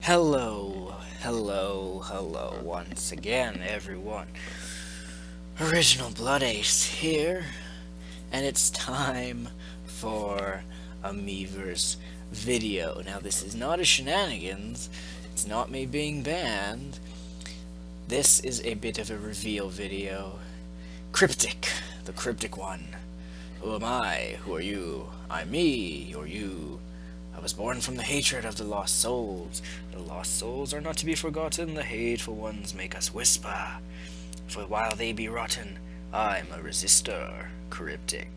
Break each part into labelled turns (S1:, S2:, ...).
S1: Hello once again, everyone. Originalbloodace here, and it's time for a Miiverse video. Now, this is not a shenanigans, it's not me being banned. This is a bit of a reveal video. Cryptic, the cryptic one. Who am I? Who are you? I'm me, you're you. I was born from the hatred of the lost souls. The lost souls are not to be forgotten, the hateful ones make us whisper. For while they be rotten, I'm a resistor, Cryptic.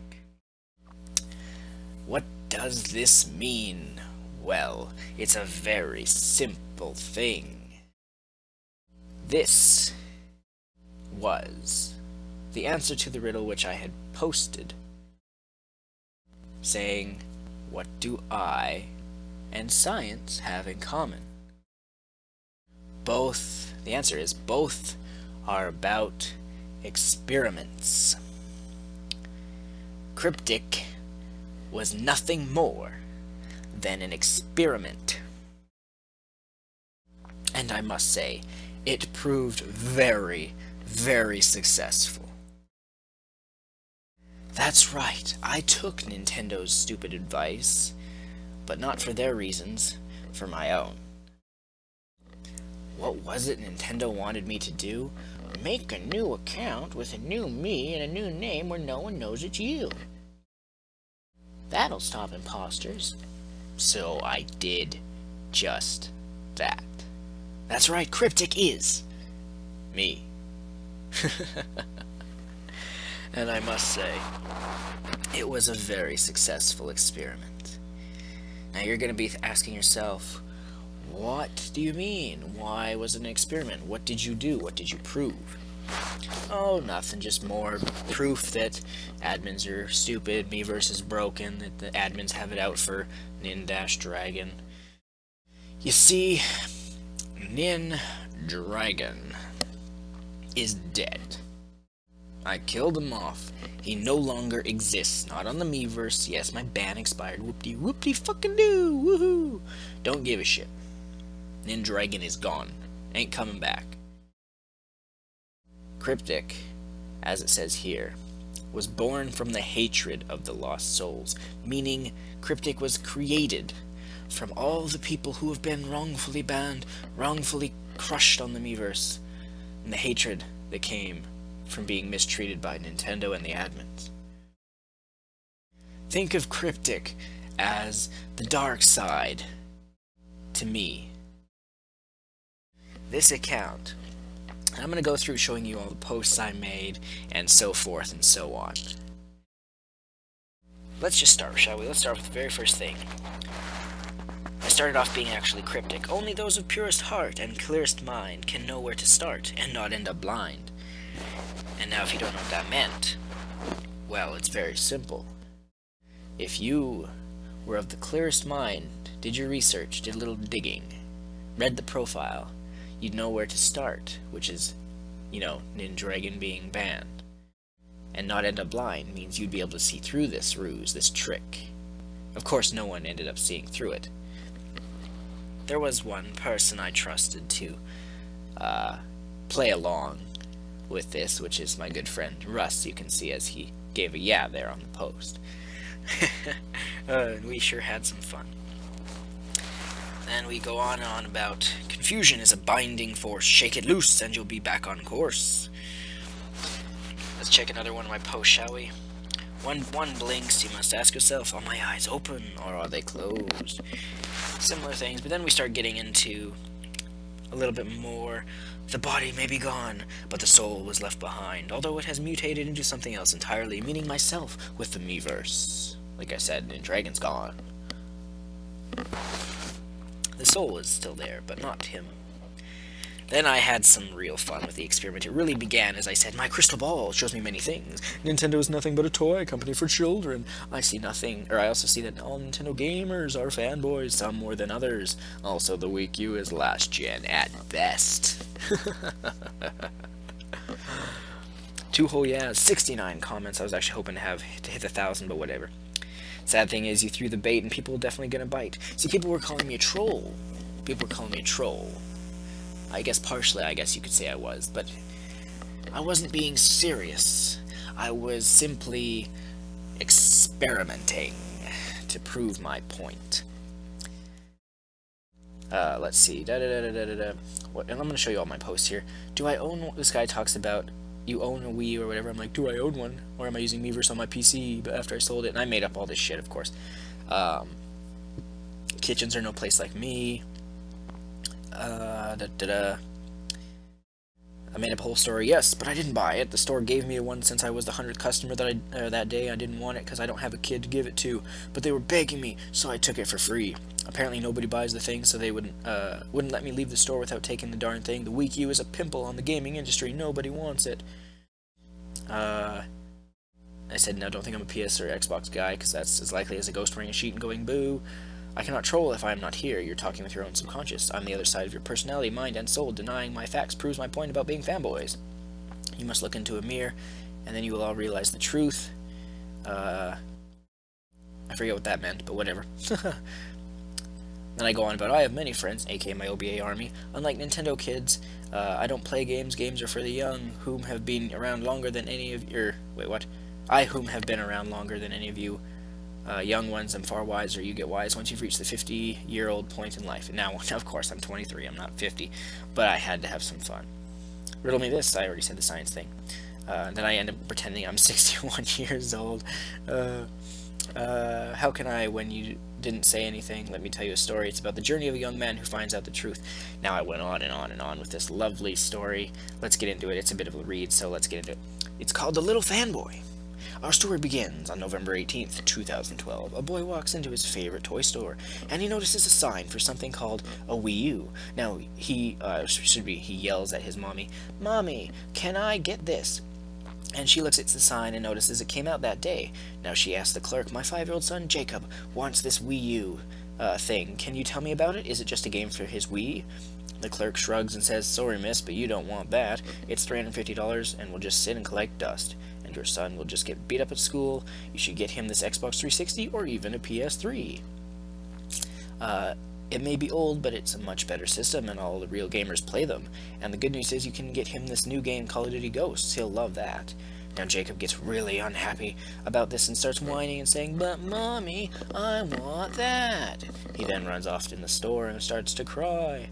S1: What does this mean? Well, it's a very simple thing. This was the answer to the riddle which I had posted, saying, what do I and science have in common? The answer is both are about experiments. Cryptic was nothing more than an experiment. And I must say, it proved very, very successful. That's right, I took Nintendo's stupid advice, but not for their reasons, for my own. What was it Nintendo wanted me to do? Make a new account with a new me and a new name where no one knows it's you. That'll stop imposters. So I did just that. That's right, Cryptic is me. And I must say, it was a very successful experiment. Now you're going to be asking yourself, what do you mean? Why was it an experiment? What did you do? What did you prove? Oh, nothing, just more proof that admins are stupid, Miiverse is broken, that the admins have it out for Nin-Dragon. You see, Nin-Dragon is dead. I killed him off. He no longer exists. Not on the Miiverse. Yes, my ban expired. Whoop-de fucking do. Woohoo. Don't give a shit. Nin-Dragon is gone. Ain't coming back. Cryptic, as it says here, was born from the hatred of the lost souls, meaning Cryptic was created from all the people who have been wrongfully banned, wrongfully crushed on the Miiverse, and the hatred that came from being mistreated by Nintendo and the admins. Think of Cryptic as the dark side to me. This account, I'm going to go through showing you all the posts I made and so forth and so on. Let's just start, shall we? Let's start with the very first thing. I started off being actually Cryptic. Only those of purest heart and clearest mind can know where to start and not end up blind. And now if you don't know what that meant, well, it's very simple. If you were of the clearest mind, did your research, did a little digging, read the profile, you'd know where to start, which is, you know, Nin-Dragon being banned. And not end up blind means you'd be able to see through this ruse, this trick. Of course, no one ended up seeing through it. There was one person I trusted to play along with this, which is my good friend Russ. You can see as he gave a yeah there on the post. We sure had some fun. Then we go on and on about confusion is a binding force. Shake it loose and you'll be back on course. Let's check another one of my posts, shall we? One blinks, you must ask yourself, are my eyes open or are they closed? Similar things, but then we start getting into a little bit more. The body may be gone, but the soul was left behind, although it has mutated into something else entirely, meaning myself with the Miiverse. Like I said, Nin-Dragon's gone. The soul is still there, but not him. Then I had some real fun with the experiment. It really began, as I said, my crystal ball shows me many things. Nintendo is nothing but a toy company for children. I see nothing, or I also see that all Nintendo gamers are fanboys, some more than others. Also, the Wii U is last gen at best. 2 whole yeahs, 69 comments. I was actually hoping to hit 1,000, but whatever. Sad thing is, you threw the bait, and people are definitely gonna bite. See, people were calling me a troll People were calling me a troll. I guess partially, I guess you could say I was, but I wasn't being serious. I was simply experimenting to prove my point. Let's see. What, and I'm going to show you all my posts here. Do I own... This guy talks about, you own a Wii or whatever. I'm like, do I own one? Or am I using Miiverse on my PC but after I sold it? And I made up all this shit, of course. Kitchens are no place like me. I made up a whole story, yes, but I didn't buy it. The store gave me one since I was the 100th customer that day. I didn't want it because I don't have a kid to give it to, but they were begging me, so I took it for free. Apparently nobody buys the thing, so they wouldn't let me leave the store without taking the darn thing. The Wii U is a pimple on the gaming industry. Nobody wants it. I said, no, don't think I'm a PS or Xbox guy, because that's as likely as a ghost wearing a sheet and going boo. I cannot troll if I am not here. You're talking with your own subconscious. I'm the other side of your personality, mind, and soul. Denying my facts proves my point about being fanboys. You must look into a mirror, and then you will all realize the truth. I forget what that meant, but whatever. Then I go on about, I have many friends, aka my OBA army. Unlike Nintendo kids, I don't play games. Games are for the young, whom have been around longer than any of your... Wait, what? I whom have been around longer than any of you. Young ones, I'm far wiser. You get wise once you've reached the 50-year-old point in life. And now, of course, I'm 23. I'm not 50. But I had to have some fun. Riddle me this. I already said the science thing. Then I end up pretending I'm 61 years old. How can I, when you didn't say anything? Let me tell you a story. It's about the journey of a young man who finds out the truth. Now I went on and on and on with this lovely story. Let's get into it. It's a bit of a read, so let's get into it. It's called The Little Fanboy. Our story begins on November 18th, 2012. A boy walks into his favorite toy store, and he notices a sign for something called a Wii U. Now, he yells at his mommy, "Mommy, can I get this?" And she looks at the sign and notices it came out that day. Now she asks the clerk, "My 5-year-old son, Jacob, wants this Wii U thing. Can you tell me about it? Is it just a game for his Wii?" The clerk shrugs and says, "Sorry, miss, but you don't want that. It's $350 and will just sit and collect dust. And your son will just get beat up at school. You should get him this Xbox 360 or even a PS3. It may be old, but it's a much better system, and all the real gamers play them. And the good news is you can get him this new game, Call of Duty Ghosts. He'll love that." Now Jacob gets really unhappy about this and starts whining and saying, "But Mommy, I want that." He then runs off in the store and starts to cry.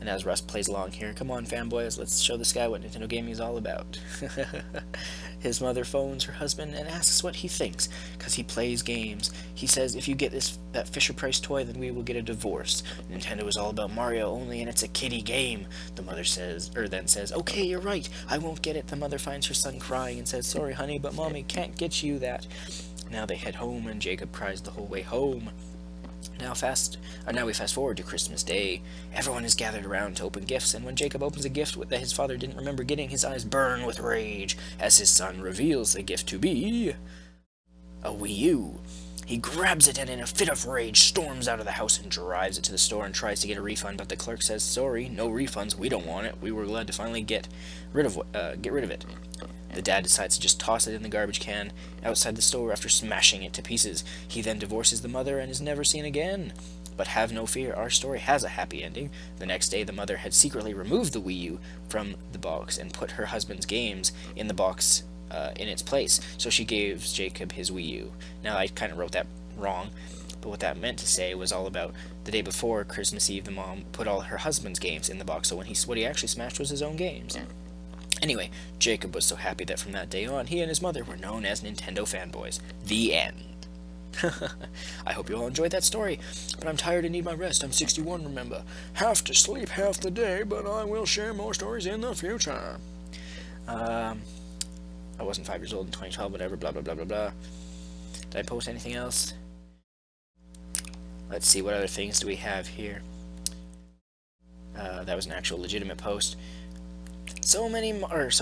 S1: And as Russ plays along here, "Come on, fanboys, let's show this guy what Nintendo gaming is all about." His mother phones her husband and asks what he thinks, because he plays games. He says, "If you get that Fisher-Price toy, then we will get a divorce. Nintendo is all about Mario only, and it's a kiddie game." The mother then says, "Okay, you're right, I won't get it." The mother finds her son crying and says, "Sorry, honey, but Mommy can't get you that." Now they head home, and Jacob cries the whole way home. Now we fast forward to Christmas Day. Everyone is gathered around to open gifts, and when Jacob opens a gift that his father didn't remember getting, his eyes burn with rage as his son reveals the gift to be a Wii U. He grabs it and in a fit of rage storms out of the house and drives it to the store and tries to get a refund, but the clerk says, "Sorry, no refunds, we don't want it. We were glad to finally get rid of it." The dad decides to just toss it in the garbage can outside the store after smashing it to pieces. He then divorces the mother and is never seen again. But have no fear, our story has a happy ending. The next day, the mother had secretly removed the Wii U from the box and put her husband's games in the box in its place. So she gives Jacob his Wii U. Now, I kind of wrote that wrong, but what that meant to say was all about the day before Christmas Eve, the mom put all her husband's games in the box, so what he actually smashed was his own games. Anyway, Jacob was so happy that from that day on, he and his mother were known as Nintendo fanboys. The end. I hope you all enjoyed that story, but I'm tired and need my rest. I'm 61, remember. Have to sleep half the day, but I will share more stories in the future. I wasn't 5 years old in 2012, whatever, blah, blah, blah, blah, blah. Did I post anything else? Let's see, what other things do we have here? That was an actual legitimate post. So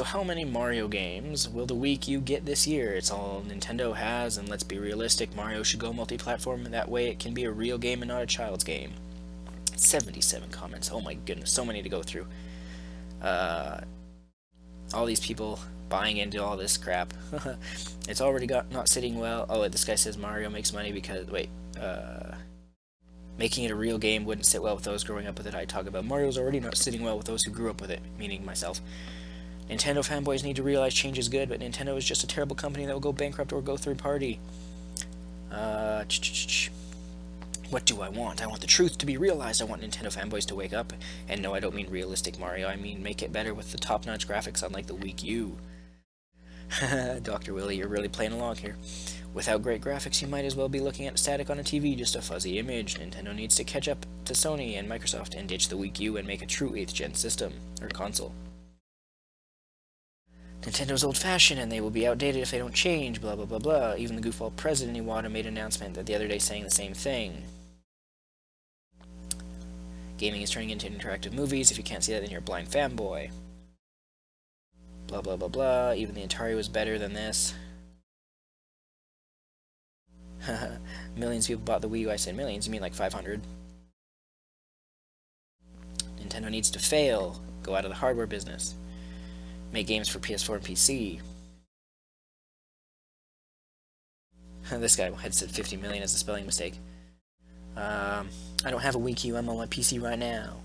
S1: how many Mario games will the Wii U get this year? It's all Nintendo has, and let's be realistic, Mario should go multi-platform, and that way it can be a real game and not a child's game. 77 comments, oh my goodness, so many to go through. All these people buying into all this crap. It's already not sitting well. Oh, this guy says Mario makes money because, Making it a real game wouldn't sit well with those growing up with it. I talk about Mario's already not sitting well with those who grew up with it, meaning myself. Nintendo fanboys need to realize change is good, but Nintendo is just a terrible company that will go bankrupt or go third party. What do I want? I want the truth to be realized. I want Nintendo fanboys to wake up. And no, I don't mean realistic Mario. I mean make it better with the top-notch graphics unlike the weak U. Dr. Willie, you're really playing along here. Without great graphics, you might as well be looking at static on a TV, just a fuzzy image. Nintendo needs to catch up to Sony and Microsoft and ditch the weak U and make a true 8th gen system, or console. Nintendo's old-fashioned and they will be outdated if they don't change, blah blah blah blah. Even the goofball president Iwata made an announcement the other day saying the same thing. Gaming is turning into interactive movies. If you can't see that, then you're a blind fanboy. Blah blah blah blah. Even the Atari was better than this. Millions of people bought the Wii U. I said millions, you mean like 500. Nintendo needs to fail. Go out of the hardware business. Make games for PS4 and PC. This guy had said 50 million as a spelling mistake. I don't have a Wii U, I'm on my PC right now.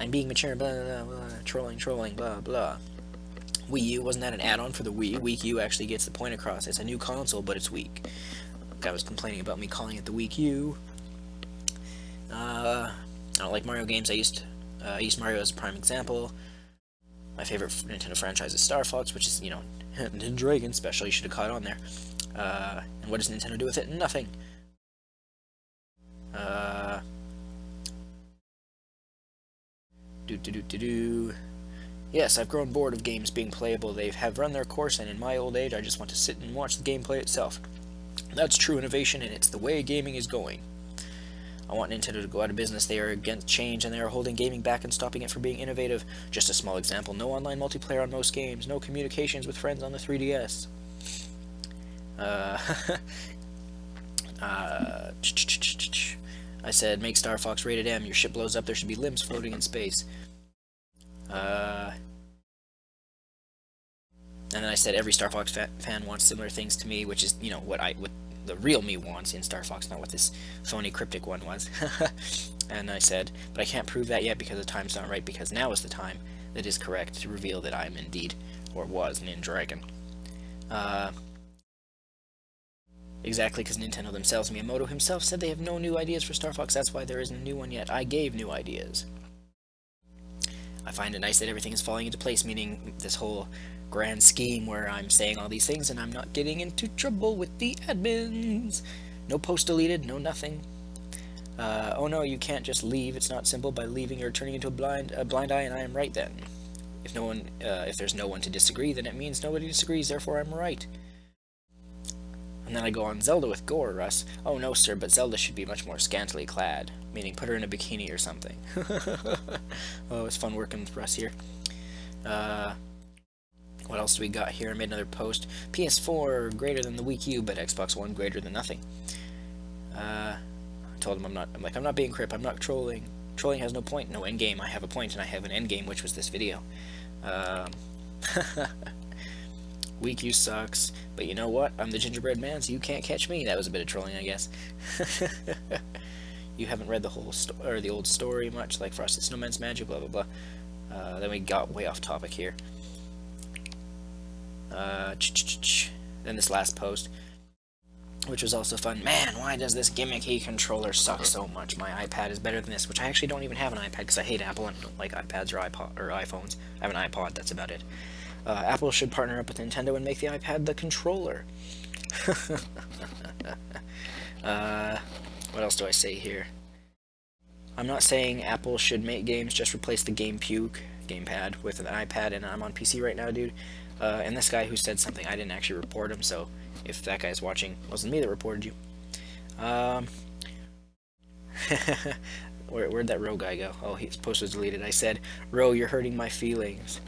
S1: I'm being mature, blah, blah, blah, trolling, blah, blah. Wii U, wasn't that an add-on for the Wii? Wii U actually gets the point across. It's a new console, but it's weak. Guy was complaining about me calling it the Wii U. I don't like Mario games. I used Mario as a prime example. My favorite Nintendo franchise is Star Fox, which is, you know, Nin-Dragon special. You should have caught on there. And what does Nintendo do with it? Nothing. Yes, I've grown bored of games being playable. They have run their course, and in my old age, I just want to sit and watch the gameplay itself. That's true innovation, and it's the way gaming is going. I want Nintendo to go out of business. They are against change, and they are holding gaming back and stopping it from being innovative. Just a small example, no online multiplayer on most games, no communications with friends on the 3DS. I said, make Star Fox rated M, your ship blows up, there should be limbs floating in space. And then I said, every Star Fox fan wants similar things to me, which is, you know, what the real me wants in Star Fox, not what this phony Cryptic one was. And I said, but I can't prove that yet because the time's not right, because now is the time that is correct to reveal that I am indeed, or was, Nin-Dragon. Exactly, because Nintendo themselves, Miyamoto himself, said they have no new ideas for Star Fox, that's why there isn't a new one yet. I gave new ideas. I find it nice that everything is falling into place, meaning this whole grand scheme where I'm saying all these things and I'm not getting into trouble with the admins. No post deleted, no nothing. Oh no, you can't just leave. It's not simple. By leaving, you're turning into a blind eye, and I am right then. If there's no one to disagree, then it means nobody disagrees, therefore I'm right. And then I go on Zelda with gore, Russ. Oh no, sir, but Zelda should be much more scantily clad. Meaning, put her in a bikini or something. Oh, it's fun working with Russ here. What else do we got here? I made another post. PS4 greater than the Wii U, but Xbox One greater than nothing. I told him I'm not being crip, I'm not trolling. Trolling has no point, no endgame. I have a point, and I have an endgame, which was this video. Weak U sucks, but you know what? I'm the gingerbread man, so you can't catch me. That was a bit of trolling, I guess. You haven't read the whole or the old story much, like Frosted Snowman's Magic, blah blah blah. Then we got way off topic here. Then this last post, which was also fun. Man, why does this gimmicky controller suck so much? My iPad is better than this, which I actually don't even have an iPad because I hate Apple and don't like iPads or iPhones. I have an iPod, that's about it. Apple should partner up with Nintendo and make the iPad the controller. What else do I say here? I'm not saying Apple should make games, just replace the gamepad with an iPad, and I'm on PC right now, dude. And this guy who said something, I didn't actually report him, so if that guy's watching, it wasn't me that reported you. Where'd that Ro guy go? Oh, his post was deleted. I said, Ro, you're hurting my feelings.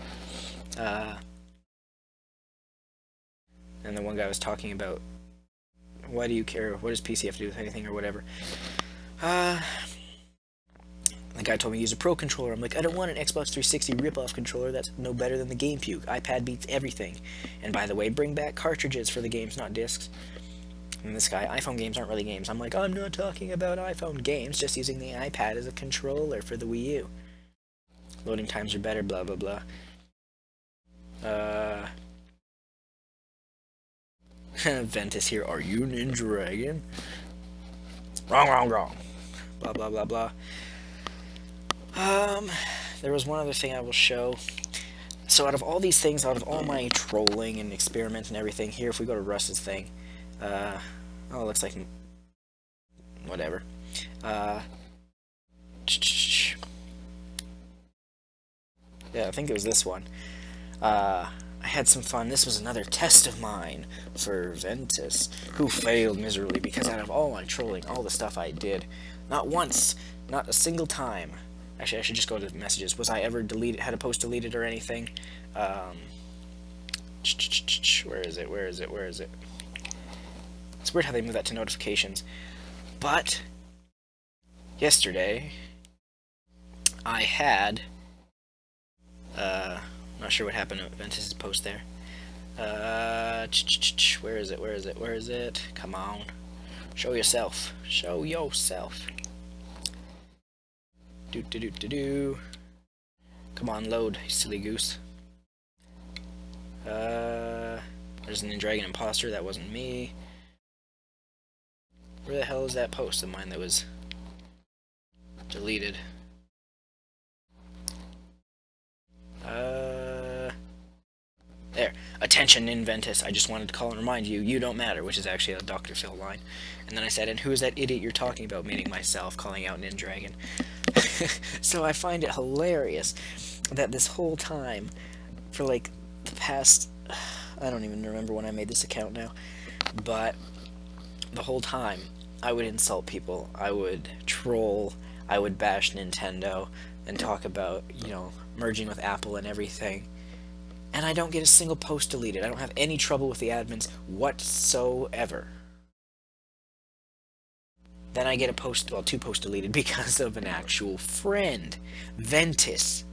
S1: And the one guy was talking about, why do you care? What does PC have to do with anything or whatever? The guy told me to use a Pro controller. I'm like, I don't want an Xbox 360 rip-off controller. That's no better than the Game Puke. iPad beats everything. And by the way, bring back cartridges for the games, not discs. And this guy, iPhone games aren't really games. I'm like, I'm not talking about iPhone games, just using the iPad as a controller for the Wii U. Loading times are better, blah, blah, blah. Ventus here, are you Nin-Dragon? Wrong, wrong, wrong. Blah, blah, blah, blah. There was one other thing I will show. So out of all these things, out of all my trolling and experiment and everything, here, if we go to Russ's thing, oh, it looks like, whatever. Yeah, I think it was this one. I had some fun. This was another test of mine for Ventus, who failed miserably because out of all my trolling, all the stuff I did, not once, not a single time. Actually, I should just go to the messages. Was I ever deleted, had a post deleted or anything? Where is it? Where is it? Where is it? It's weird how they move that to notifications. But yesterday, I had, not sure what happened to Ventus's post there. Where is it? Where is it? Where is it? Come on. Show yourself. Show yourself. Do. Come on, load, you silly goose. There's an Nin-Dragon imposter. That wasn't me. Where the hell is that post of mine that was deleted? There. Attention, Ventus. I just wanted to call and remind you, you don't matter, which is actually a Dr. Phil line. And then I said, and who is that idiot you're talking about? Meaning myself, calling out Nin-Dragon. So I find it hilarious that this whole time, for like the past, I don't even remember when I made this account now, but the whole time I would insult people, I would troll, I would bash Nintendo, and talk about, you know, merging with Apple and everything. And I don't get a single post deleted. I don't have any trouble with the admins whatsoever. Then I get a post, well, 2 posts deleted because of an actual friend, Ventus.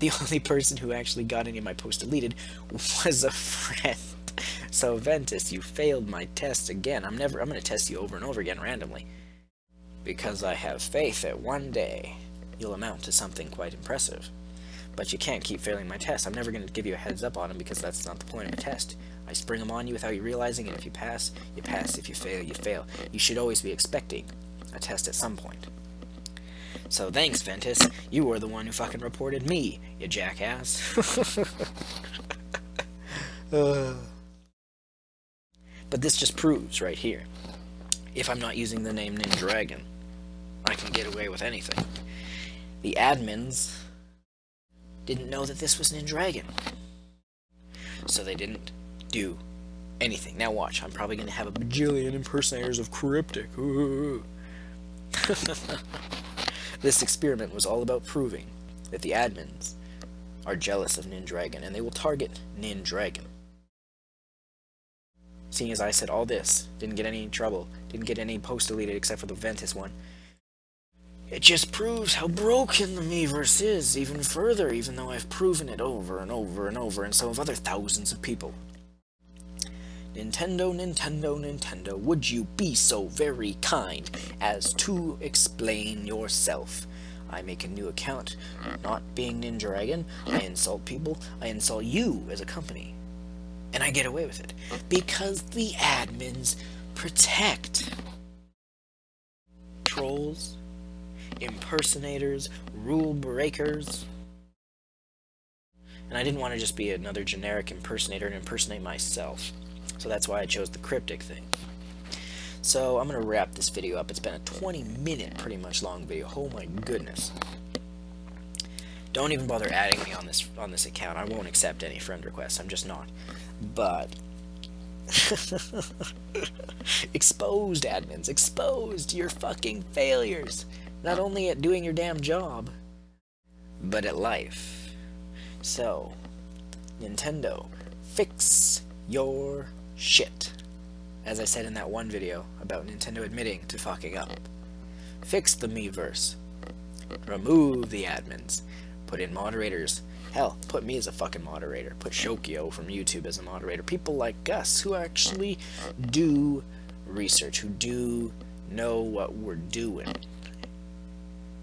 S1: The only person who actually got any of my posts deleted was a friend. So Ventus, you failed my test again. I'm going to test you over and over again randomly. Because I have faith that one day you'll amount to something quite impressive. But you can't keep failing my tests. I'm never going to give you a heads up on them because that's not the point of a test. I spring them on you without you realizing, and if you pass, you pass. If you fail, you fail. You should always be expecting a test at some point. So thanks, Ventus. You were the one who fucking reported me, you jackass. But this just proves right here, if I'm not using the name Nin-Dragon, I can get away with anything. The admins didn't know that this was Nin-Dragon, so they didn't do anything. Now watch, I'm probably going to have a bajillion impersonators of Cryptic. This experiment was all about proving that the admins are jealous of Nin-Dragon, and they will target Nin-Dragon. Seeing as I said all this, didn't get any trouble, didn't get any post deleted except for the Ventus one, it just proves how broken the Miiverse is even further, even though I've proven it over and over and over, and so have other thousands of people. Nintendo, Nintendo, Nintendo, would you be so very kind as to explain yourself? I make a new account, not being Nin-Dragon, I insult people, I insult you as a company. And I get away with it, because the admins protect trolls, impersonators, rule breakers. And I didn't want to just be another generic impersonator and impersonate myself. So that's why I chose the Cryptic thing. So I'm going to wrap this video up. It's been a 20-minute pretty much long video. Oh my goodness. Don't even bother adding me on this account. I won't accept any friend requests. I'm just not. But exposed, admins, exposed to your fucking failures. Not only at doing your damn job, but at life. So, Nintendo, fix your shit. As I said in that one video about Nintendo admitting to fucking up. Fix the Miiverse. Remove the admins. Put in moderators. Hell, put me as a fucking moderator. Put Shokyo from YouTube as a moderator. People like us who actually do research, who do know what we're doing.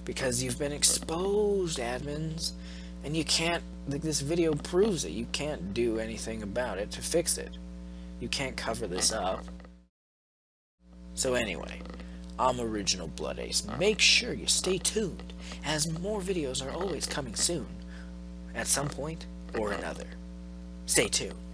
S1: Because you've been exposed, admins, and you can't, like, this video proves it, you can't do anything about it to fix it. You can't cover this up. So anyway, I'm Originalbloodace. Make sure you stay tuned, as more videos are always coming soon, at some point or another. Stay tuned.